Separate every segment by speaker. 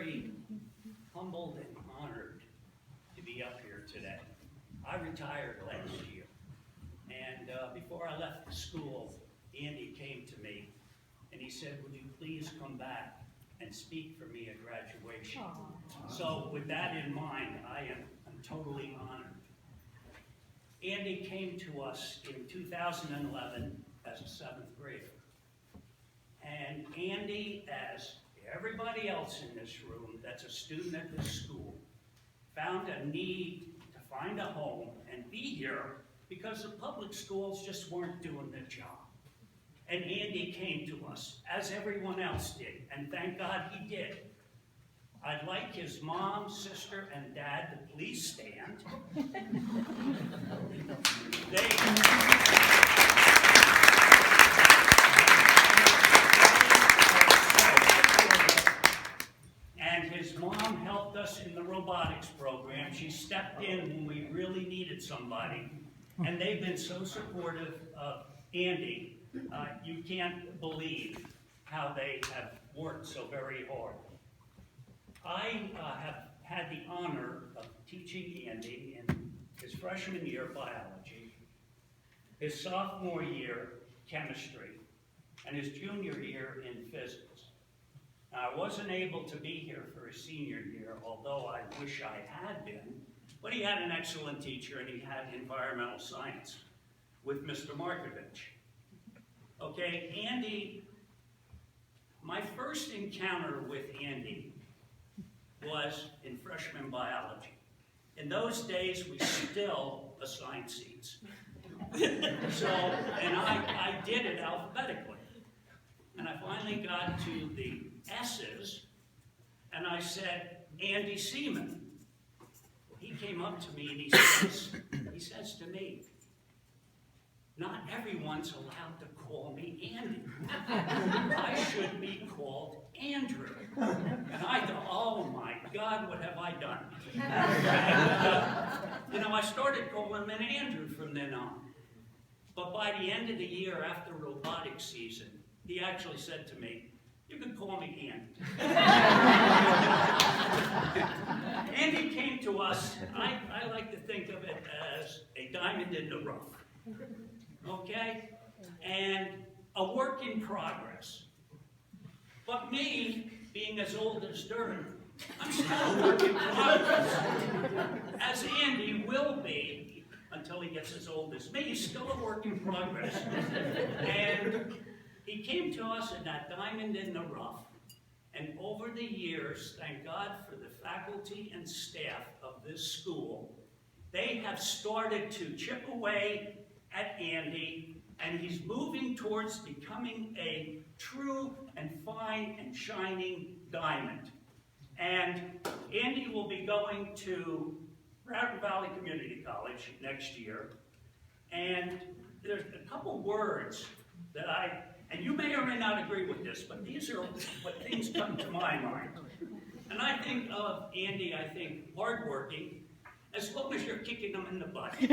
Speaker 1: very humbled and honored to be up here today. I retired last year, and before I left the school, Andy came to me and he said, "Would you please come back and speak for me at graduation?" So with that in mind, I'm totally honored. Andy came to us in 2011 as a 7th grader. And Andy, as everybody else in this room that's a student at this school, found a need to find a home and be here because the public schools just weren't doing their job. And Andy came to us, as everyone else did, and thank God he did. I'd like his mom, sister, and dad to please stand. And his mom helped us in the robotics program. She stepped in when we really needed somebody. And they've been so supportive of Andy. You can't believe how they have worked so very hard. I have had the honor of teaching Andy in his freshman year biology, his sophomore year chemistry, and his junior year in physics. Now, I wasn't able to be here for his senior year, although I wish I had been, but he had an excellent teacher and he had environmental science with Mr. Markovich. Okay, Andy, my first encounter with Andy was in freshman biology. In those days, we still assigned seats. So, and I did it alphabetically. And I finally got to the S's, and I said, "Andy Seamon." He came up to me and he says to me, "Not everyone's allowed to call me Andy. I should be called Andrew." And I thought, oh my God, what have I done? And, I started calling him Andrew from then on. But by the end of the year, after robotics season, he actually said to me, "You can call me Andy." Andy came to us, I like to think of it as a diamond in the rough. Okay? And a work in progress. But me, being as old as dirt, I'm still a work in progress. As Andy will be, until he gets as old as me, he's still a work in progress. And he came to us in that diamond in the rough. And over the years, thank God for the faculty and staff of this school, they have started to chip away at Andy, and he's moving towards becoming a true and fine and shining diamond. And Andy will be going to Bradford Valley Community College next year. And there's a couple words that and you may or may not agree with this, but these are what things come to my mind. And I think of Andy, I think hardworking, as long as you're kicking him in the butt. He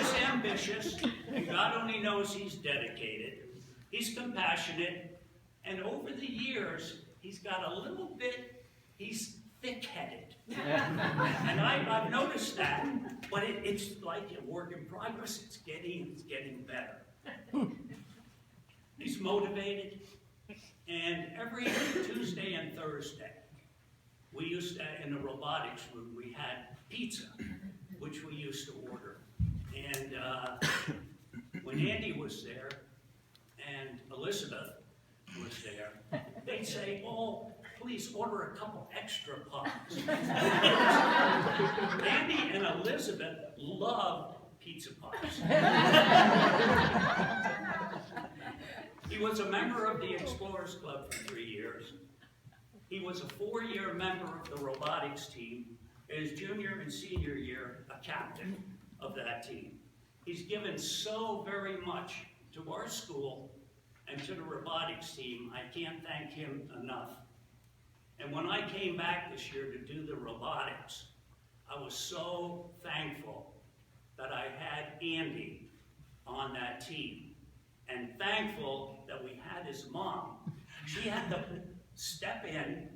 Speaker 1: is ambitious, and God only knows he's dedicated. He's compassionate, and over the years, he's got a little bit, he's thick-headed. And I've noticed that, but it's like a work in progress. It's getting better. He's motivated, and every Tuesday and Thursday, we used to, in the robotics room, we had pizza, which we used to order. And when Andy was there, and Elizabeth was there, they'd say, "Oh, please order a couple extra pies." Andy and Elizabeth loved pizza pies. He was a member of the Explorers Club for 3 years. He was a 4-year member of the robotics team. His junior and senior year, a captain of that team. He's given so very much to our school and to the robotics team. I can't thank him enough. And when I came back this year to do the robotics, I was so thankful that I had Andy on that team. And thankful that we had his mom. She had the step in,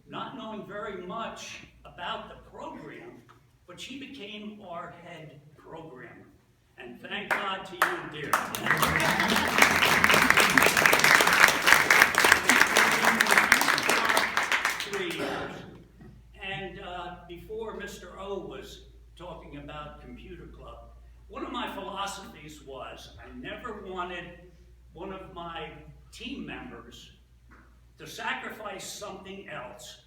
Speaker 1: not knowing very much about the program, but she became our head programmer. And thank God to you, dear. 3 years. And before Mr. O was talking about Computer Club, one of my philosophies was I never wanted one of my team members to sacrifice something else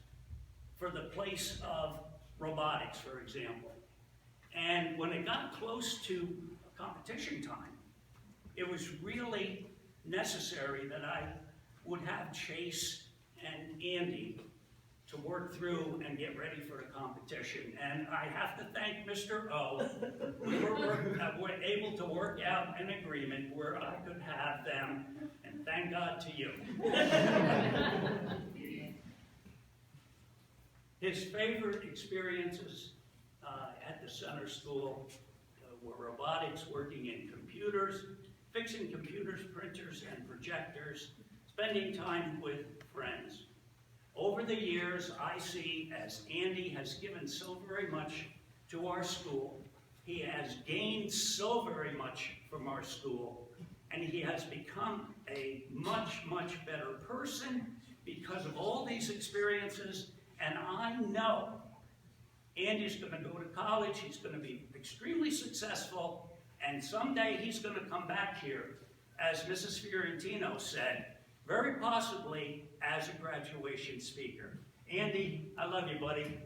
Speaker 1: for the place of robotics, for example. And when it got close to competition time, it was really necessary that I would have Chase and Andy to work through and get ready for the competition. And I have to thank Mr. O. We were able to work out an agreement where I could have them, and thank God to you. His favorite experiences at the center school were robotics, working in computers, fixing computers, printers, and projectors, spending time with friends. Over the years, I see as Andy has given so very much to our school, he has gained so very much from our school, and he has become a much, much better person because of all these experiences. And I know Andy's going to go to college, he's going to be extremely successful, and someday he's going to come back here, as Mrs. Fiorentino said, very possibly as a graduation speaker. Andy, I love you, buddy.